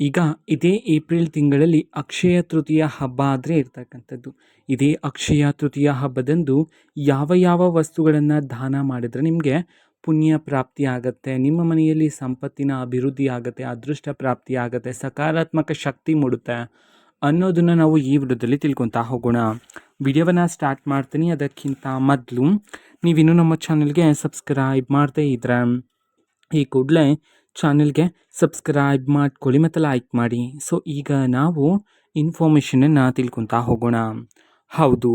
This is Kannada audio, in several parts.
ಈಗ ಇದೇ ಏಪ್ರಿಲ್ ತಿಂಗಳಲ್ಲಿ ಅಕ್ಷಯ ತೃತೀಯ ಹಬ್ಬ ಆದರೆ ಇರ್ತಕ್ಕಂಥದ್ದು. ಇದೇ ಅಕ್ಷಯ ತೃತೀಯ ಹಬ್ಬದಂದು ಯಾವ ಯಾವ ವಸ್ತುಗಳನ್ನು ದಾನ ಮಾಡಿದರೆ ನಿಮಗೆ ಪುಣ್ಯ ಪ್ರಾಪ್ತಿ ಆಗತ್ತೆ, ನಿಮ್ಮ ಮನೆಯಲ್ಲಿ ಸಂಪತ್ತಿನ ಅಭಿವೃದ್ಧಿ ಆಗತ್ತೆ, ಅದೃಷ್ಟ ಪ್ರಾಪ್ತಿ ಆಗತ್ತೆ, ಸಕಾರಾತ್ಮಕ ಶಕ್ತಿ ಮೂಡುತ್ತೆ ಅನ್ನೋದನ್ನು ನಾವು ಈ ವಿಡಿಯೋದಲ್ಲಿ ತಿಳ್ಕೊತಾ ಹೋಗೋಣ. ವಿಡಿಯೋವನ್ನು ಸ್ಟಾರ್ಟ್ ಮಾಡ್ತೀನಿ. ಅದಕ್ಕಿಂತ ಮೊದಲು ನೀವಿನ್ನೂ ನಮ್ಮ ಚಾನಲ್ಗೆ ಸಬ್ಸ್ಕ್ರೈಬ್ ಮಾಡದೇ ಇದ್ರೆ ಈ ಕೂಡಲೇ ಚಾನಲ್ಗೆ ಸಬ್ಸ್ಕ್ರೈಬ್ ಮಾಡ್ಕೊಳ್ಳಿ ಮತ್ತು ಲೈಕ್ ಮಾಡಿ. ಸೊ ಈಗ ನಾವು ಇನ್ಫಾರ್ಮೇಷನನ್ನು ತಿಳ್ಕೊತಾ ಹೋಗೋಣ. ಹೌದು,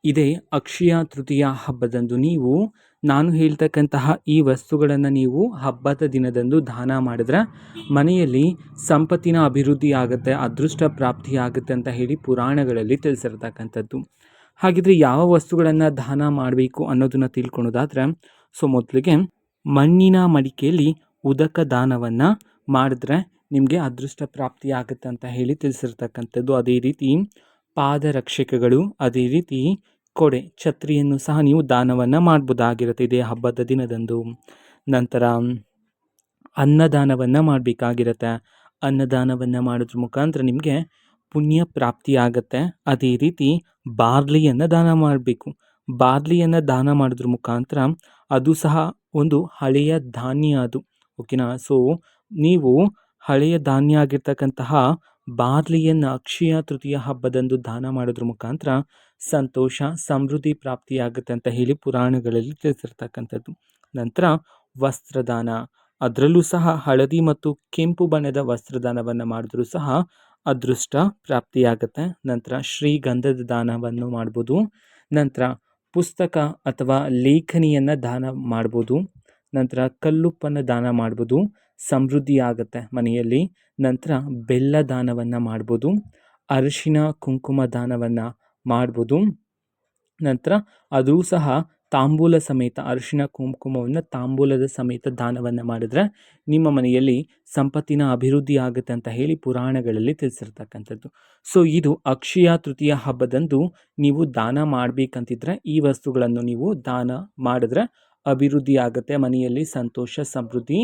ಇದೇ ಅಕ್ಷಯ ತೃತೀಯ ಹಬ್ಬದಂದು ನಾನು ಹೇಳ್ತಕ್ಕಂತಹ ಈ ವಸ್ತುಗಳನ್ನು ನೀವು ಹಬ್ಬದ ದಿನದಂದು ದಾನ ಮಾಡಿದ್ರೆ ಮನೆಯಲ್ಲಿ ಸಂಪತ್ತಿನ ಅಭಿವೃದ್ಧಿ ಆಗುತ್ತೆ, ಅದೃಷ್ಟ ಪ್ರಾಪ್ತಿ ಆಗುತ್ತೆ ಅಂತ ಹೇಳಿ ಪುರಾಣಗಳಲ್ಲಿ ತಿಳಿಸಿರ್ತಕ್ಕಂಥದ್ದು. ಹಾಗಿದ್ರೆ ಯಾವ ವಸ್ತುಗಳನ್ನು ದಾನ ಮಾಡಬೇಕು ಅನ್ನೋದನ್ನು ತಿಳ್ಕೊಳೋದಾದ್ರೆ, ಸೊ ಮೊದಲಿಗೆ ಮಣ್ಣಿನ ಮಡಿಕೆಯಲ್ಲಿ ಉದಕ ದಾನವನ್ನು ಮಾಡಿದ್ರೆ ನಿಮಗೆ ಅದೃಷ್ಟ ಪ್ರಾಪ್ತಿ ಆಗುತ್ತೆ ಅಂತ ಹೇಳಿ ತಿಳಿಸಿರ್ತಕ್ಕಂಥದ್ದು. ಅದೇ ರೀತಿ ಪಾದರಕ್ಷಕಗಳು, ಅದೇ ರೀತಿ ಕೊಡೆ, ಛತ್ರಿಯನ್ನು ಸಹ ನೀವು ದಾನವನ್ನು ಮಾಡ್ಬೋದಾಗಿರುತ್ತೆ ಇದೇ ಹಬ್ಬದ ದಿನದಂದು. ನಂತರ ಅನ್ನದಾನವನ್ನು ಮಾಡಬೇಕಾಗಿರುತ್ತೆ. ಅನ್ನದಾನವನ್ನು ಮಾಡೋದ್ರ ಮುಖಾಂತರ ನಿಮಗೆ ಪುಣ್ಯ ಪ್ರಾಪ್ತಿ ಆಗುತ್ತೆ. ಅದೇ ರೀತಿ ಬಾರ್ಲಿಯನ್ನು ದಾನ ಮಾಡಬೇಕು. ಬಾರ್ಲಿಯನ್ನು ದಾನ ಮಾಡೋದ್ರ ಮುಖಾಂತರ ಅದು ಸಹ ಒಂದು ಹಳೆಯ ಧಾನ್ಯ ಅದು, ಓಕೆನಾ. ಸೊ ನೀವು ಹಳೆಯ ಧಾನ್ಯ ಆಗಿರ್ತಕ್ಕಂತಹ ಬಾರ್ಲಿಯನ್ನು ಅಕ್ಷಯ ತೃತೀಯ ಹಬ್ಬದಂದು ದಾನ ಮಾಡೋದ್ರ ಮುಖಾಂತರ ಸಂತೋಷ ಸಮೃದ್ಧಿ ಪ್ರಾಪ್ತಿಯಾಗುತ್ತೆ ಅಂತ ಹೇಳಿ ಪುರಾಣಗಳಲ್ಲಿ ತಿಳಿಸಿರ್ತಕ್ಕಂಥದ್ದು. ನಂತರ ವಸ್ತ್ರದಾನ, ಅದರಲ್ಲೂ ಸಹ ಹಳದಿ ಮತ್ತು ಕೆಂಪು ಬಣ್ಣದ ವಸ್ತ್ರದಾನವನ್ನು ಮಾಡಿದ್ರೂ ಸಹ ಅದೃಷ್ಟ ಪ್ರಾಪ್ತಿಯಾಗುತ್ತೆ. ನಂತರ ಶ್ರೀಗಂಧದ ದಾನವನ್ನು ಮಾಡ್ಬೋದು. ನಂತರ ಪುಸ್ತಕ ಅಥವಾ ಲೇಖನಿಯನ್ನು ದಾನ ಮಾಡ್ಬೋದು. ನಂತರ ಕಲ್ಲುಪ್ಪನ್ನು ದಾನ ಮಾಡ್ಬೋದು, ಸಮೃದ್ಧಿ ಆಗುತ್ತೆ ಮನೆಯಲ್ಲಿ. ನಂತರ ಬೆಲ್ಲ ದಾನವನ್ನು ಮಾಡ್ಬೋದು, ಅರಿಶಿನ ಕುಂಕುಮ ದಾನವನ್ನು ಮಾಡ್ಬೋದು. ನಂತರ ಅದು ಸಹ ತಾಂಬೂಲ ಸಮೇತ ಅರಿಶಿನ ಕುಂಕುಮವನ್ನು ತಾಂಬೂಲದ ಸಮೇತ ದಾನವನ್ನು ಮಾಡಿದ್ರೆ ನಿಮ್ಮ ಮನೆಯಲ್ಲಿ ಸಂಪತ್ತಿನ ಅಭಿವೃದ್ಧಿ ಆಗುತ್ತೆ ಅಂತ ಹೇಳಿ ಪುರಾಣಗಳಲ್ಲಿ ತಿಳಿಸಿರ್ತಕ್ಕಂಥದ್ದು. ಸೊ ಇದು ಅಕ್ಷಯ ತೃತೀಯ ಹಬ್ಬದಂದು ನೀವು ದಾನ ಮಾಡಬೇಕಂತಿದ್ರೆ ಈ ವಸ್ತುಗಳನ್ನು ನೀವು ದಾನ ಮಾಡಿದ್ರೆ ಅಭಿವೃದ್ಧಿ ಆಗುತ್ತೆ, ಮನೆಯಲ್ಲಿ ಸಂತೋಷ ಸಮೃದ್ಧಿ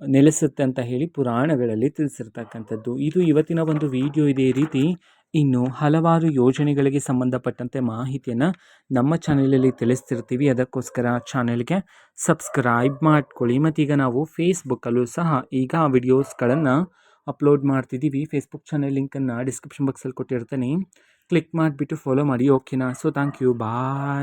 ನೆಲೆಸುತ್ತೆ ಅಂತ ಹೇಳಿ ಪುರಾಣಗಳಲ್ಲಿ ತಿಳಿಸಿರ್ತಕ್ಕಂಥದ್ದು. ಇದು ಇವತ್ತಿನ ಒಂದು ವಿಡಿಯೋ. ಇದೇ ರೀತಿ ಇನ್ನು ಹಲವಾರು ಯೋಜನೆಗಳಿಗೆ ಸಂಬಂಧಪಟ್ಟಂತೆ ಮಾಹಿತಿಯನ್ನು ನಮ್ಮ ಚಾನಲಲ್ಲಿ ತಿಳಿಸ್ತಿರ್ತೀವಿ. ಅದಕ್ಕೋಸ್ಕರ ಚಾನಲ್ಗೆ ಸಬ್ಸ್ಕ್ರೈಬ್ ಮಾಡ್ಕೊಳ್ಳಿ. ಮತ್ತೀಗ ನಾವು ಫೇಸ್ಬುಕ್ಕಲ್ಲೂ ಸಹ ಈಗ ವಿಡಿಯೋಸ್ಗಳನ್ನು ಅಪ್ಲೋಡ್ ಮಾಡ್ತಿದ್ದೀವಿ. ಫೇಸ್ಬುಕ್ ಚಾನಲ್ ಲಿಂಕನ್ನು ಡಿಸ್ಕ್ರಿಪ್ಷನ್ ಬಾಕ್ಸಲ್ಲಿ ಕೊಟ್ಟಿರ್ತೀನಿ, ಕ್ಲಿಕ್ ಮಾಡಿಬಿಟ್ಟು ಫಾಲೋ ಮಾಡಿ, ಓಕೆನಾ. So thank you, bye.